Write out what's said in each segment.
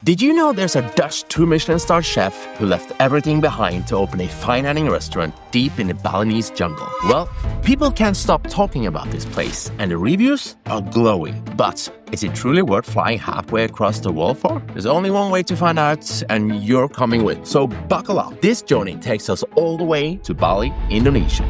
Did you know there's a Dutch two-Michelin-starred chef who left everything behind to open a fine dining restaurant deep in the Balinese jungle? Well, people can't stop talking about this place, and the reviews are glowing. But is it truly worth flying halfway across the world for? There's only one way to find out, and you're coming with. So buckle up. This journey takes us all the way to Bali, Indonesia.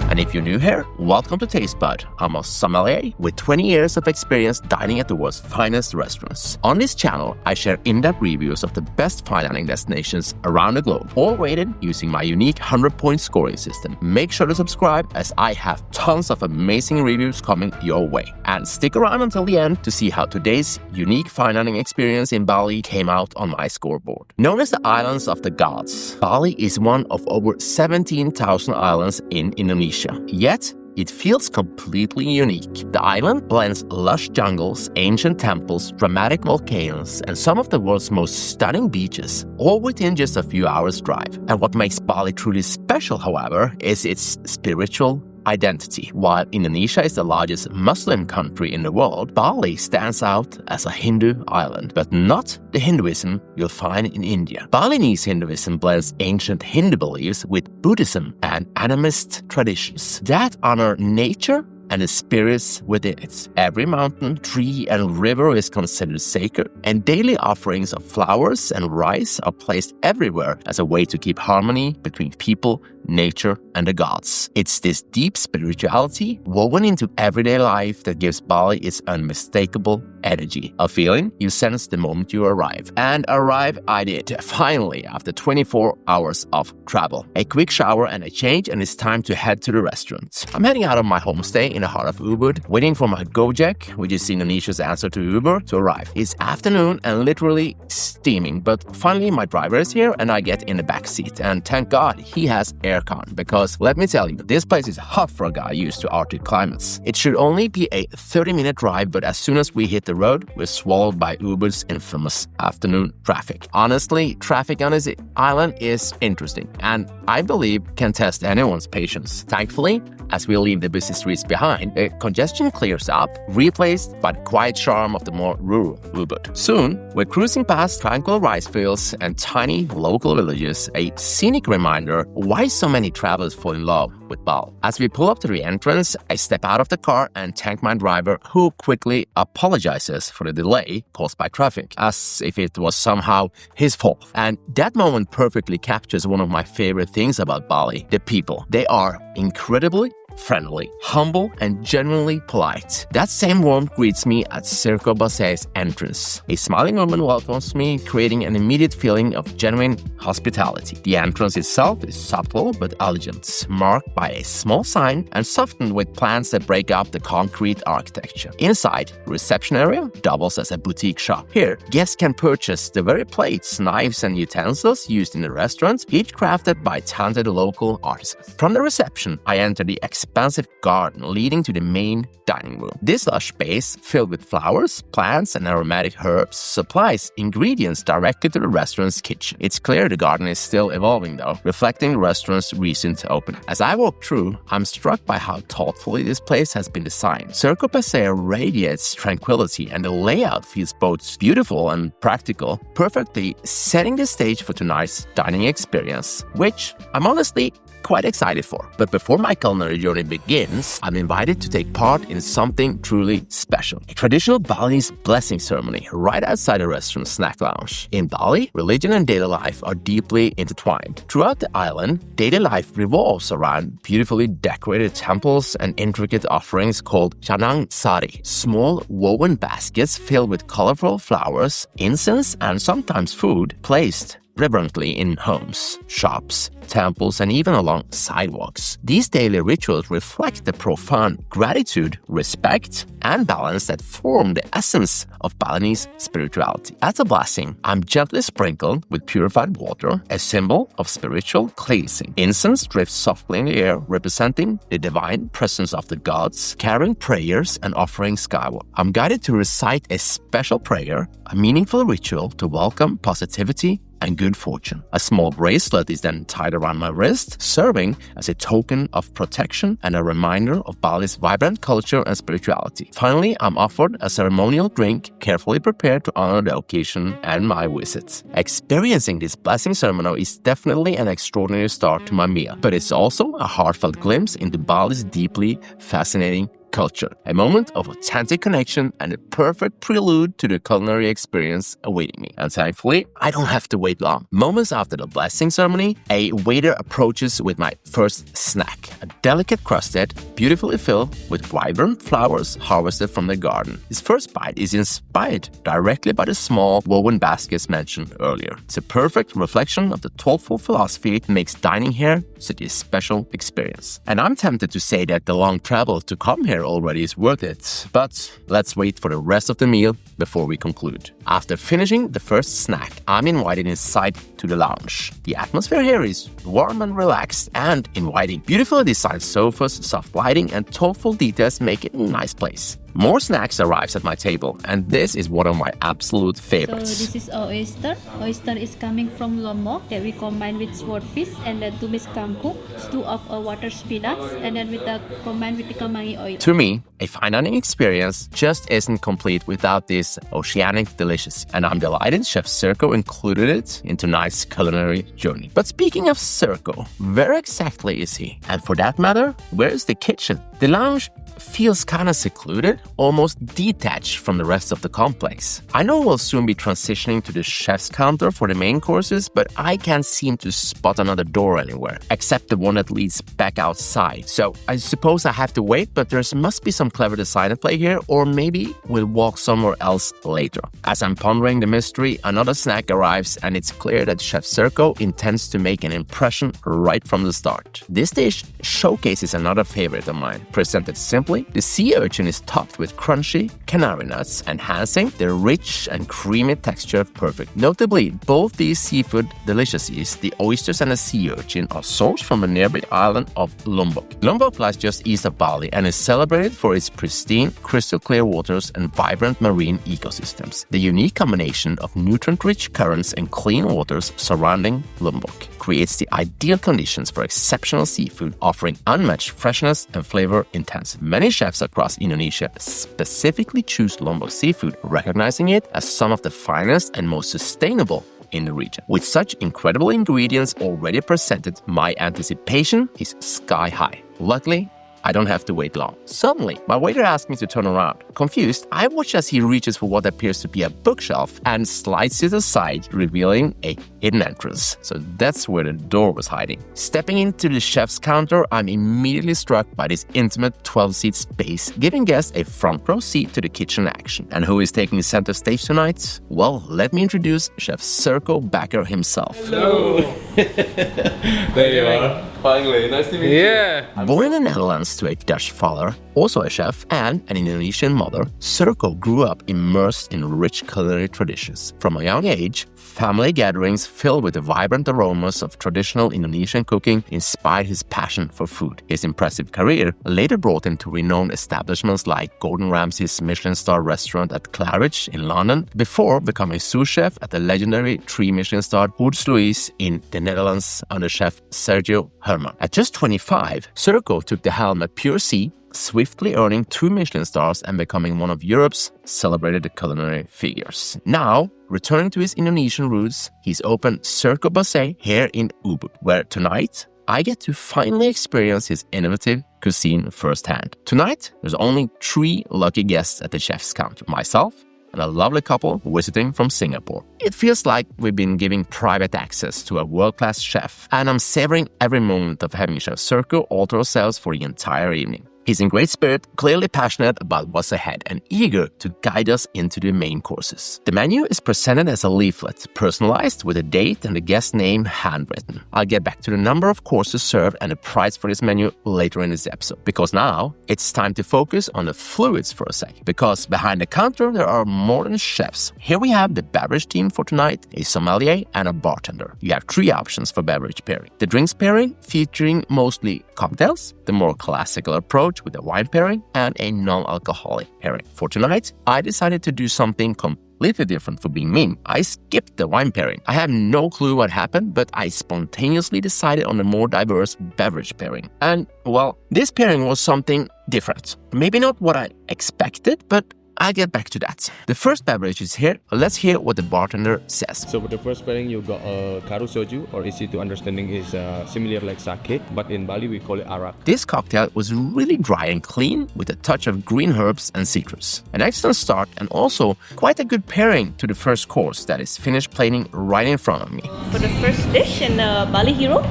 And if you're new here, welcome to Tastebud. I'm a sommelier with 20 years of experience dining at the world's finest restaurants. On this channel, I share in-depth reviews of the best fine dining destinations around the globe, all rated using my unique 100-point scoring system. Make sure to subscribe as I have tons of amazing reviews coming your way. And stick around until the end to see how today's unique fine dining experience in Bali came out on my scoreboard. Known as the Islands of the Gods, Bali is one of over 17,000 islands in Indonesia. Yet, it feels completely unique. The island blends lush jungles, ancient temples, dramatic volcanoes, and some of the world's most stunning beaches, all within just a few hours' drive. And what makes Bali truly special, however, is its spiritual identity. While Indonesia is the largest Muslim country in the world, Bali stands out as a Hindu island, but not the Hinduism you'll find in India. Balinese Hinduism blends ancient Hindu beliefs with Buddhism and animist traditions that honor nature and the spirits within it. Every mountain, tree, and river is considered sacred, and daily offerings of flowers and rice are placed everywhere as a way to keep harmony between people, nature, and the gods. It's this deep spirituality woven into everyday life that gives Bali its unmistakable energy, a feeling you sense the moment you arrive. And arrive I did, finally, after 24 hours of travel. A quick shower and a change, and it's time to head to the restaurant. I'm heading out of my homestay in the heart of Ubud, waiting for my Gojek, which is Indonesia's answer to Uber, to arrive. It's afternoon and literally steaming, but finally my driver is here and I get in the back seat. And thank God he has aircon, because let me tell you, this place is hot for a guy used to Arctic climates. It should only be a 30-minute drive, but as soon as we hit the road, we're swallowed by Ubud's infamous afternoon traffic. Honestly, traffic on this island is interesting, and I believe can test anyone's patience. Thankfully, as we leave the busy streets behind, the congestion clears up, replaced by the quiet charm of the more rural Ubud. Soon, we're cruising past tranquil rice fields and tiny local villages, a scenic reminder why so many travelers fall in love with Bali. As we pull up to the entrance, I step out of the car and thank my driver, who quickly apologizes for the delay caused by traffic, as if it was somehow his fault. And that moment perfectly captures one of my favorite things about Bali: the people. They are incredibly friendly, humble, and genuinely polite. That same warmth greets me at Syrco BASE's entrance. A smiling woman welcomes me, creating an immediate feeling of genuine hospitality. The entrance itself is subtle but elegant, marked by a small sign and softened with plants that break up the concrete architecture. Inside, the reception area doubles as a boutique shop. Here, guests can purchase the very plates, knives, and utensils used in the restaurant, each crafted by talented local artisans. From the reception, I enter the expansive garden leading to the main dining room. This lush space, filled with flowers, plants, and aromatic herbs, supplies ingredients directly to the restaurant's kitchen. It's clear the garden is still evolving, though, reflecting the restaurant's recent opening. As I walk through, I'm struck by how thoughtfully this place has been designed. Syrco BASE radiates tranquility, and the layout feels both beautiful and practical, perfectly setting the stage for tonight's dining experience, which I'm honestly quite excited for. But before my culinary journey begins, I'm invited to take part in something truly special: a traditional Balinese blessing ceremony right outside the restaurant's snack lounge. In Bali, religion and daily life are deeply intertwined. Throughout the island, daily life revolves around beautifully decorated temples and intricate offerings called canang sari, small woven baskets filled with colorful flowers, incense, and sometimes food placed reverently in homes, shops, temples, and even along sidewalks. These daily rituals reflect the profound gratitude, respect, and balance that form the essence of Balinese spirituality. As a blessing, I'm gently sprinkled with purified water, a symbol of spiritual cleansing. Incense drifts softly in the air, representing the divine presence of the gods, carrying prayers and offerings skyward. I'm guided to recite a special prayer, a meaningful ritual to welcome positivity and good fortune. A small bracelet is then tied around my wrist, serving as a token of protection and a reminder of Bali's vibrant culture and spirituality. Finally, I'm offered a ceremonial drink carefully prepared to honor the occasion and my visit. Experiencing this blessing ceremony is definitely an extraordinary start to my meal, but it's also a heartfelt glimpse into Bali's deeply fascinating culture, a moment of authentic connection and a perfect prelude to the culinary experience awaiting me. And thankfully, I don't have to wait long. Moments after the blessing ceremony, a waiter approaches with my first snack, a delicate crusted, beautifully filled with vibrant flowers harvested from the garden. His first bite is inspired directly by the small woven baskets mentioned earlier. It's a perfect reflection of the thoughtful philosophy that makes dining here such a special experience. And I'm tempted to say that the long travel to come here already is worth it, but let's wait for the rest of the meal before we conclude. After finishing the first snack, I'm invited inside to the lounge. The atmosphere here is warm and relaxed and inviting. Beautifully designed sofas, soft lighting, and thoughtful details make it a nice place. More snacks arrives at my table, and this is one of my absolute favorites. So this is our oyster. Oyster is coming from Lombok that we combine with swordfish and then tumis kangkung, stew of water spinach, and then combine with the kemangi oil. To me, a fine dining experience just isn't complete without this oceanic delicious, and I'm delighted Chef Syrco included it in tonight's culinary journey. But speaking of Syrco, where exactly is he? And for that matter, where is the kitchen? The lounge feels kind of secluded, almost detached from the rest of the complex. I know we'll soon be transitioning to the chef's counter for the main courses, but I can't seem to spot another door anywhere, except the one that leads back outside. So I suppose I have to wait, but there must be some clever design at play here, or maybe we'll walk somewhere else later. As I'm pondering the mystery, another snack arrives, and it's clear that Chef Syrco intends to make an impression right from the start. This dish showcases another favorite of mine. Presented simply, the sea urchin is topped with crunchy canary nuts, enhancing the rich and creamy texture perfect. Notably, both these seafood delicacies, the oysters and the sea urchin, are sourced from the nearby island of Lombok. Lombok lies just east of Bali and is celebrated for its pristine, crystal-clear waters and vibrant marine ecosystems. The unique combination of nutrient-rich currents and clean waters surrounding Lombok creates the ideal conditions for exceptional seafood, offering unmatched freshness and flavor intensity. Many chefs across Indonesia specifically choose Lombok seafood, recognizing it as some of the finest and most sustainable in the region. With such incredible ingredients already presented, my anticipation is sky high. Luckily, I don't have to wait long. Suddenly, my waiter asks me to turn around. Confused, I watch as he reaches for what appears to be a bookshelf and slides it aside, revealing a hidden entrance. So that's where the door was hiding. Stepping into the chef's counter, I'm immediately struck by this intimate 12-seat space, giving guests a front row seat to the kitchen action. And who is taking center stage tonight? Well, let me introduce Chef Syrco Bakker himself. Hello! There you are. Finally, nice to meet you. Yeah. Born in the Netherlands to a Dutch father, also a chef, and an Indonesian mother, Syrco grew up immersed in rich culinary traditions. From a young age, family gatherings filled with the vibrant aromas of traditional Indonesian cooking inspired his passion for food. His impressive career later brought him to renowned establishments like Gordon Ramsay's Michelin-starred restaurant at Claridge in London, before becoming sous chef at the legendary two-Michelin-starred Ubud in the Netherlands under chef Sergio Herman. At just 25, Syrco took the helm at Pure Sea, swiftly earning 2 Michelin stars and becoming one of Europe's celebrated culinary figures. Now, returning to his Indonesian roots, he's opened Syrco BASE here in Ubud, where tonight I get to finally experience his innovative cuisine firsthand. Tonight, there's only 3 lucky guests at the chef's counter: myself and a lovely couple visiting from Singapore. It feels like we've been giving private access to a world-class chef, and I'm savoring every moment of having Chef Syrco alter ourselves for the entire evening. He's in great spirit, clearly passionate about what's ahead, and eager to guide us into the main courses. The menu is presented as a leaflet, personalized with a date and the guest name handwritten. I'll get back to the number of courses served and the price for this menu later in this episode, because now it's time to focus on the fluids for a sec. Because behind the counter, there are more than chefs. Here we have the beverage team for tonight, a sommelier and a bartender. You have 3 options for beverage pairing. The drinks pairing, featuring mostly cocktails, the more classical approach with a wine pairing, and a non-alcoholic pairing. For tonight, I decided to do something completely completely different for being me. I skipped the wine pairing. I have no clue what happened, but I spontaneously decided on a more diverse beverage pairing. And, well, this pairing was something different. Maybe not what I expected, but I'll get back to that. The first beverage is here. Let's hear what the bartender says. So for the first pairing, you got karu soju, or easy to understanding is similar like sake, but in Bali we call it arak. This cocktail was really dry and clean with a touch of green herbs and citrus. An excellent start and also quite a good pairing to the first course that is finished plating right in front of me. For the first dish in Bali Hero,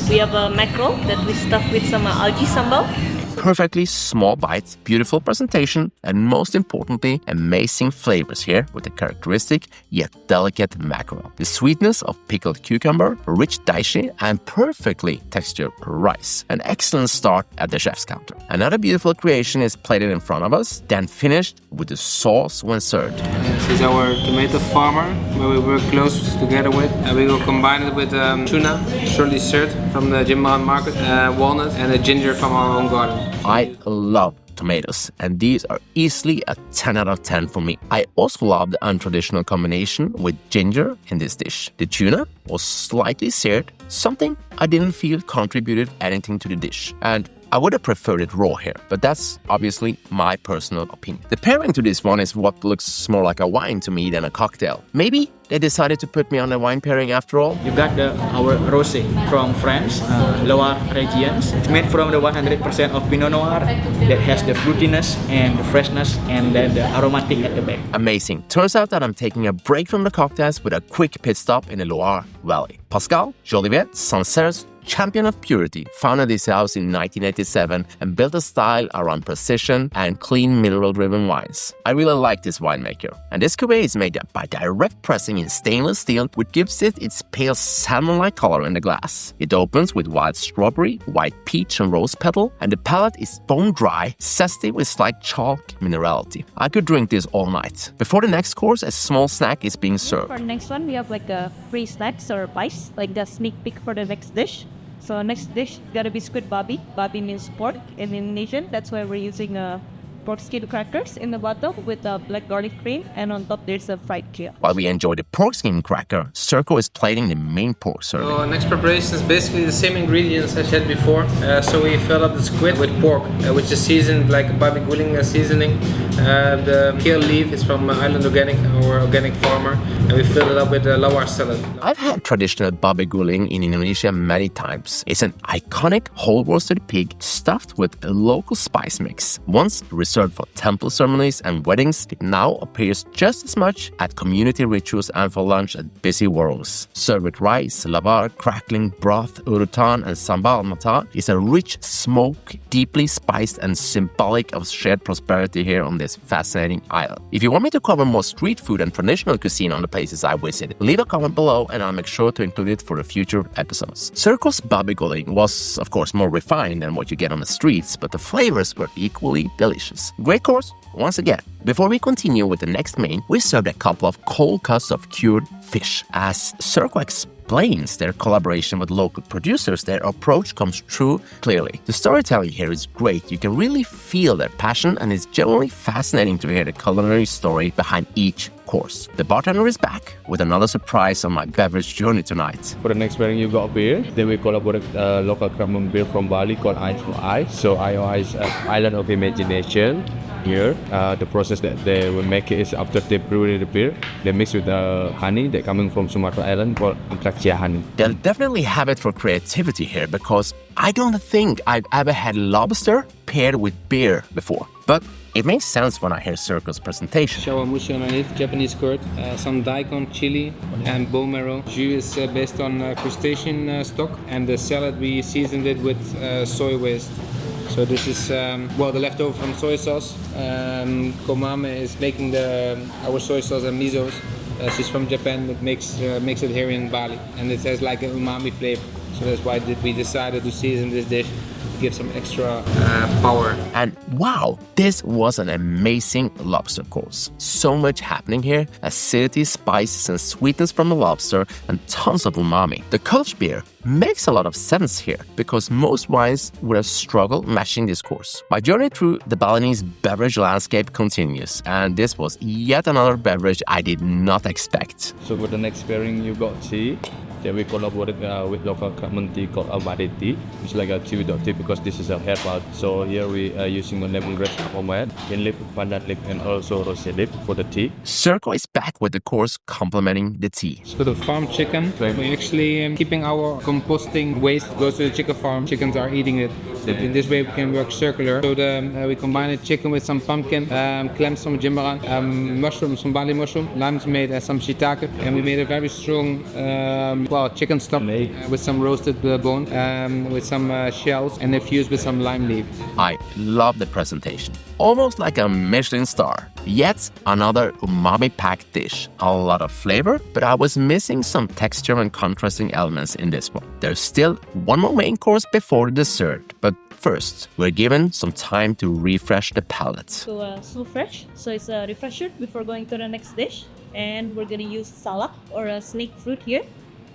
we have a mackerel that we stuff with some algae sambal. Perfectly small bites, beautiful presentation, and most importantly, amazing flavors here with a characteristic yet delicate mackerel. The sweetness of pickled cucumber, rich dashi, and perfectly textured rice. An excellent start at the chef's counter. Another beautiful creation is plated in front of us, then finished with the sauce when served. This is our tomato farmer, where we work close together with. And we will combine it with tuna, shortly served from the Jimbaran market, walnut, and a ginger from our own garden. I love tomatoes, and these are easily a 10 out of 10 for me. I also love the untraditional combination with ginger in this dish. The tuna was slightly seared, something I didn't feel contributed anything to the dish. And I would have preferred it raw here, but that's obviously my personal opinion. The pairing to this one is what looks more like a wine to me than a cocktail. Maybe they decided to put me on a wine pairing after all. You got our rosé from France, Loire regions. It's made from the 100% of Pinot Noir that has the fruitiness and the freshness and then the aromatic at the back. Amazing. Turns out that I'm taking a break from the cocktails with a quick pit stop in the Loire Valley. Pascal Jolivet, Sancerre's champion of purity, founded this house in 1987 and built a style around precision and clean mineral-driven wines. I really like this winemaker. And this cuvee is made by direct pressing in stainless steel, which gives it its pale salmon-like color in the glass. It opens with wild strawberry, white peach and rose petal, and the palate is bone-dry, zesty with slight chalk minerality. I could drink this all night. Before the next course, a small snack is being served. For the next one, we have like a free snacks or pies, like the sneak peek for the next dish. So next dish gotta be squid babi. Babi means pork in Indonesian. That's why we're using pork skin crackers in the bottom with black garlic cream, and on top there's a fried kale. While we enjoy the pork skin cracker, Syrco is plating the main pork serving. So next preparation is basically the same ingredients I said before. So we fill up the squid with pork, which is seasoned like a Babi Guling seasoning. The kale leaf is from Island Organic, our organic farmer, and we fill it up with lawar salad. I've had traditional Babi Guling in Indonesia many times. It's an iconic whole roasted pig stuffed with a local spice mix. Once reserved for temple ceremonies and weddings, it now appears just as much at community rituals and for lunch at busy warungs. Served with rice, lavar, crackling broth, urutan, and sambal mata, is a rich smoke, deeply spiced and symbolic of shared prosperity here on this fascinating island. If you want me to cover more street food and traditional cuisine on the places I visit, leave a comment below and I'll make sure to include it for the future episodes. Syrco's Babi Guling was, of course, more refined than what you get on the streets, but the flavors were equally delicious. Great course, once again. Before we continue with the next main, we served a couple of cold cuts of cured fish. As Syrco explains their collaboration with local producers, their approach comes through clearly. The storytelling here is great. You can really feel their passion, and it's generally fascinating to hear the culinary story behind each course. The bartender is back with another surprise on my beverage journey tonight. For the next pairing, you got beer. Then we collaborate local crammon beer from Bali called Eye for Eye. So Eye is Island of Imagination. Here, the process that they will make it is after they brew the beer, they mix with honey that coming from Sumatra Island called Angkrakcia honey. They'll definitely have it for creativity here because I don't think I've ever had lobster paired with beer before. But it makes sense when I hear Syrco's presentation. Shawamushi underneath, Japanese curd, some daikon, chili, and bone marrow. Jus is based on crustacean stock, and the salad we seasoned it with soy waste. So this is the leftover from soy sauce. Komame is making our soy sauce and misos. She's from Japan, but makes it here in Bali, and it has like an umami flavor. So that's why we decided to season this dish give some extra power. And wow, this was an amazing lobster course. So much happening here, acidity, spices and sweetness from the lobster and tons of umami. The Kölsch beer makes a lot of sense here because most wines would have struggled matching this course. My journey through the Balinese beverage landscape continues, and this was yet another beverage I did not expect. So for the next pairing, you got tea. Then we collaborated with local community called Ubud tea, which is like a tea without tea because this is a herbal. So here we are using a lemongrass pomade, cane leaf, pandan leaf, and also rosé leaf for the tea. Syrco is back with the course complementing the tea. So the farm chicken, we're actually keeping our composting waste goes to the chicken farm. Chickens are eating it. In this way we can work circular. So we combine the chicken with some pumpkin, clams from jimbaran, mushrooms from Bali mushroom, limes made as some shiitake, and we made a very strong chicken stock with some roasted bone, with some shells, and infused with some lime leaf. I love the presentation. Almost like a Michelin star. Yet another umami-packed dish. A lot of flavor, but I was missing some texture and contrasting elements in this one. There's still one more main course before the dessert, but first, we're given some time to refresh the palate. So so fresh. So it's a refresher before going to the next dish. And we're gonna use salak or a snake fruit here.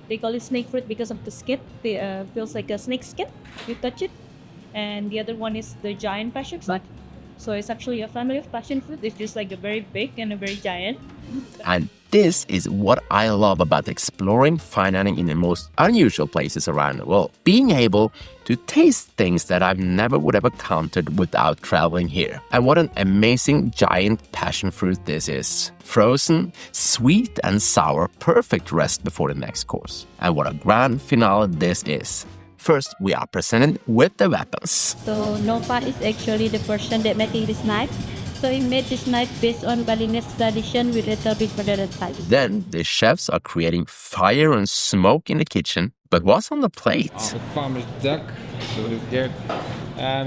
They call it snake fruit because of the skin. It feels like a snake skin. You touch it. And the other one is the giant passion fruit. So it's actually a family of passion fruit. It's just like a very big and a very giant. And this is what I love about exploring fine dining in the most unusual places around the world. Being able to taste things that I never would have encountered without traveling here. And what an amazing giant passion fruit this is. Frozen, sweet and sour, perfect rest before the next course. And what a grand finale this is. First, we are presented with the weapons. So Nova is actually the person that making this knife. So he made this knife based on Balinese tradition with a little bit modern type. Then the chefs are creating fire and smoke in the kitchen. But what's on the plate? The farmer's duck. So there.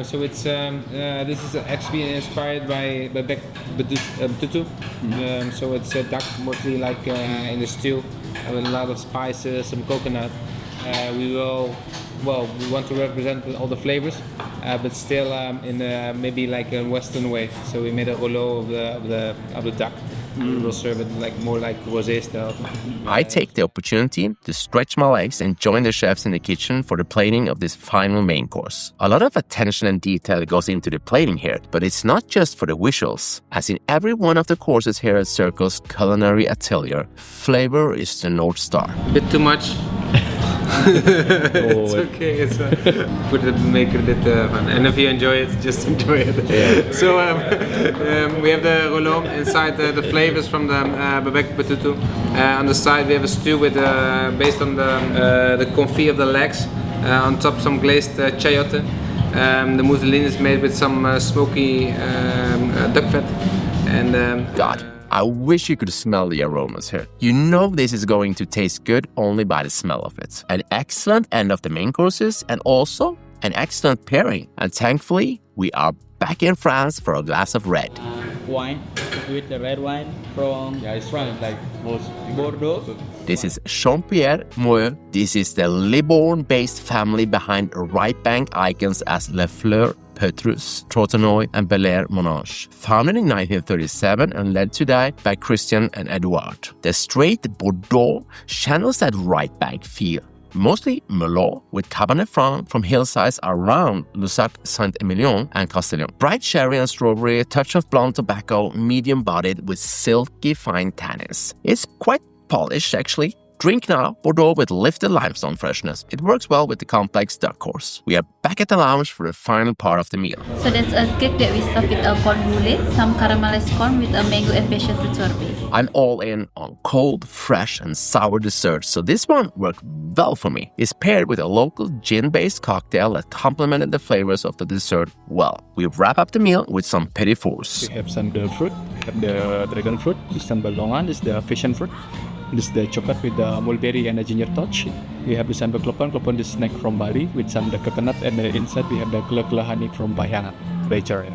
So it's this is actually inspired by Babi Guling. So it's a duck mostly like in the stew with a lot of spices, some coconut. We want to represent all the flavors, but still in maybe like a Western way. So we made a rouleau of the duck. We will serve it more like rosé style. I take the opportunity to stretch my legs and join the chefs in the kitchen for the plating of this final main course. A lot of attention and detail goes into the plating here, but it's not just for the visuals. As in every one of the courses here at Syrco's Culinary Atelier, flavor is the North Star. A bit too much. It's okay. It's make it a bit fun. And if you enjoy it, just enjoy it. Yeah. So we have the rouleau inside the flavors from the Babi Guling. On the side we have a stew with based on the confit of the legs. On top some glazed chayote. The mousseline is made with some smoky duck fat. And God, I wish you could smell the aromas here. You know this is going to taste good only by the smell of it. An excellent end of the main courses and also an excellent pairing. And thankfully, we are back in France for a glass of red. Wine with the red wine from France, like Bordeaux. This is Jean-Pierre Moeur. This is the Libourne-based family behind right bank icons as Le Fleur, Petrus, Trotanoy, and Bel Air Monange. Founded in 1937 and led today by Christian and Edouard. The straight Bordeaux channels that right bank feel. Mostly Merlot with Cabernet Franc from hillsides around Lussac, Saint-Emilion and Castellon. Bright cherry and strawberry, a touch of blonde tobacco, medium-bodied with silky fine tannins. It's quite polished actually. Drink now Bordeaux with lifted limestone freshness. It works well with the complex duck course. We are back at the lounge for the final part of the meal. So that's a cake that we stuff with a corn brulee, some caramelized corn with a mango and passion fruit sorbet. I'm all in on cold, fresh, and sour desserts, so this one worked well for me. It's paired with a local gin-based cocktail that complemented the flavors of the dessert well. We wrap up the meal with some petit fours. We have sandal fruit, we have the dragon fruit, this sambal longan, this is the passion fruit. This is the chocolate with the mulberry and a ginger touch. We have the sambal klopon, klopon the snack from Bali with some the coconut, and the inside we have the kle honey from Bayangan.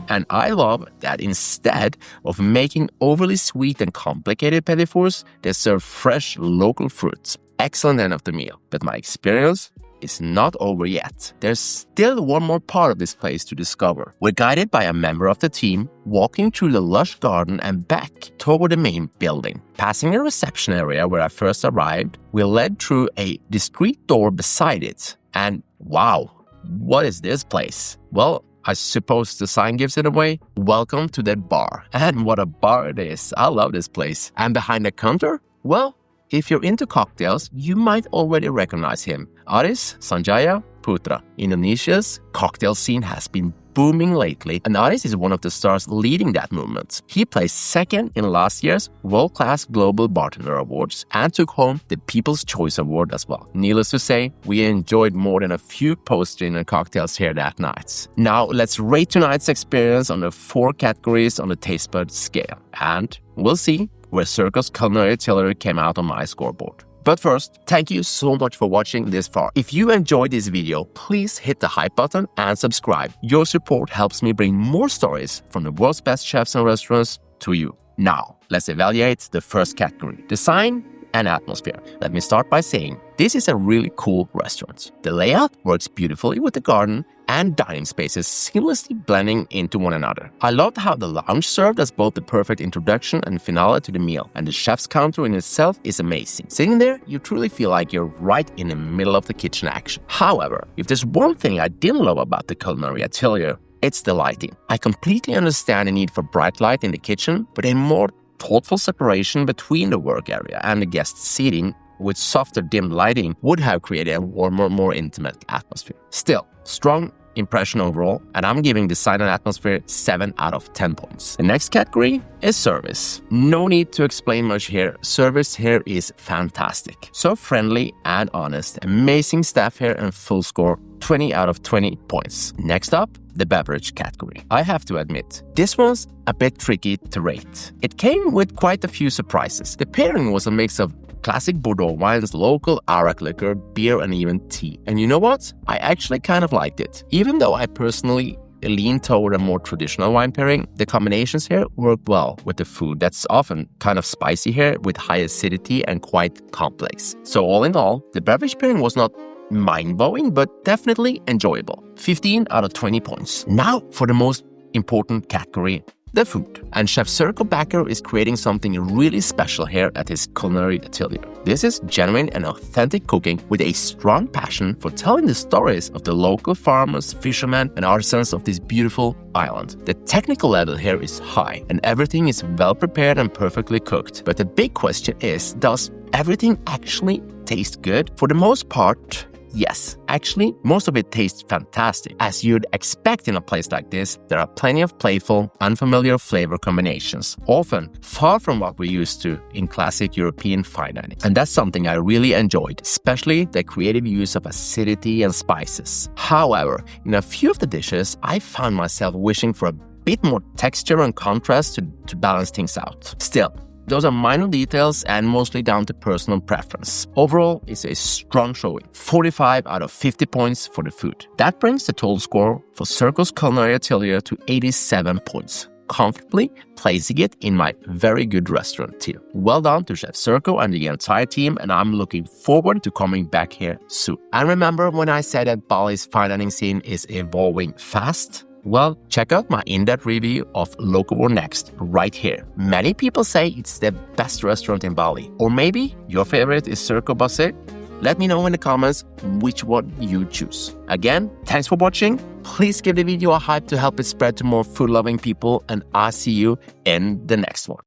And I love that instead of making overly sweet and complicated petit fours, they serve fresh local fruits. Excellent end of the meal, but my experience is not over yet. There's still one more part of this place to discover. We're guided by a member of the team, walking through the lush garden and back toward the main building. Passing the reception area where I first arrived, we led through a discreet door beside it. And wow, what is this place? Well, I suppose the sign gives it away. Welcome to the bar. And what a bar it is. I love this place. And behind the counter? Well, if you're into cocktails, you might already recognize him. Aris Sanjaya Putra. Indonesia's cocktail scene has been booming lately, and Aris is one of the stars leading that movement. He placed second in last year's World Class Global Bartender Awards and took home the People's Choice Award as well. Needless to say, we enjoyed more than a few post-dinner cocktails here that night. Now, let's rate tonight's experience on the 4 categories on the Tastebud Scale, and we'll see where Syrco's Culinary Atelier came out on my scoreboard. But first, thank you so much for watching this far. If you enjoyed this video, please hit the hype button and subscribe. Your support helps me bring more stories from the world's best chefs and restaurants to you. Now, let's evaluate the first category, design and atmosphere. Let me start by saying this is a really cool restaurant. The layout works beautifully with the garden and dining spaces seamlessly blending into one another. I loved how the lounge served as both the perfect introduction and finale to the meal, and the chef's counter in itself is amazing. Sitting there, you truly feel like you're right in the middle of the kitchen action. However, if there's one thing I didn't love about the Culinary Atelier, it's the lighting. I completely understand the need for bright light in the kitchen, but a more thoughtful separation between the work area and the guest seating with softer dimmed lighting would have created a warmer, more intimate atmosphere. Still, strong impression overall, and I'm giving design and atmosphere 7 out of 10 points. The next category is service. No need to explain much here. Service here is fantastic. So friendly and honest. Amazing staff here and full score 20 out of 20 points. Next up, the beverage category. I have to admit, this one's a bit tricky to rate. It came with quite a few surprises. The pairing was a mix of classic Bordeaux wines, local Arak liquor, beer, and even tea. And you know what? I actually kind of liked it. Even though I personally lean toward a more traditional wine pairing, the combinations here work well with the food that's often kind of spicy here with high acidity and quite complex. So all in all, the beverage pairing was not mind-blowing, but definitely enjoyable. 15 out of 20 points. Now for the most important category, the food. And Chef Syrco Bakker is creating something really special here at his Culinary Atelier. This is genuine and authentic cooking with a strong passion for telling the stories of the local farmers, fishermen, and artisans of this beautiful island. The technical level here is high, and everything is well prepared and perfectly cooked. But the big question is, does everything actually taste good? For the most part, yes, actually, most of it tastes fantastic. As you'd expect in a place like this, there are plenty of playful, unfamiliar flavor combinations, often far from what we're used to in classic European fine dining. And that's something I really enjoyed, especially the creative use of acidity and spices. However, in a few of the dishes, I found myself wishing for a bit more texture and contrast to balance things out. Still, those are minor details and mostly down to personal preference. Overall, it's a strong showing. 45 out of 50 points for the food. That brings the total score for Syrco's Culinary Atelier to 87 points, comfortably placing it in my very good restaurant tier. Well done to Chef Syrco and the entire team, and I'm looking forward to coming back here soon. And remember when I said that Bali's fine dining scene is evolving fast? Well, check out my in-depth review of Locavore Next right here. Many people say it's the best restaurant in Bali. Or maybe your favorite is Syrco BASE? Let me know in the comments which one you choose. Again, thanks for watching. Please give the video a hype to help it spread to more food-loving people, and I'll see you in the next one.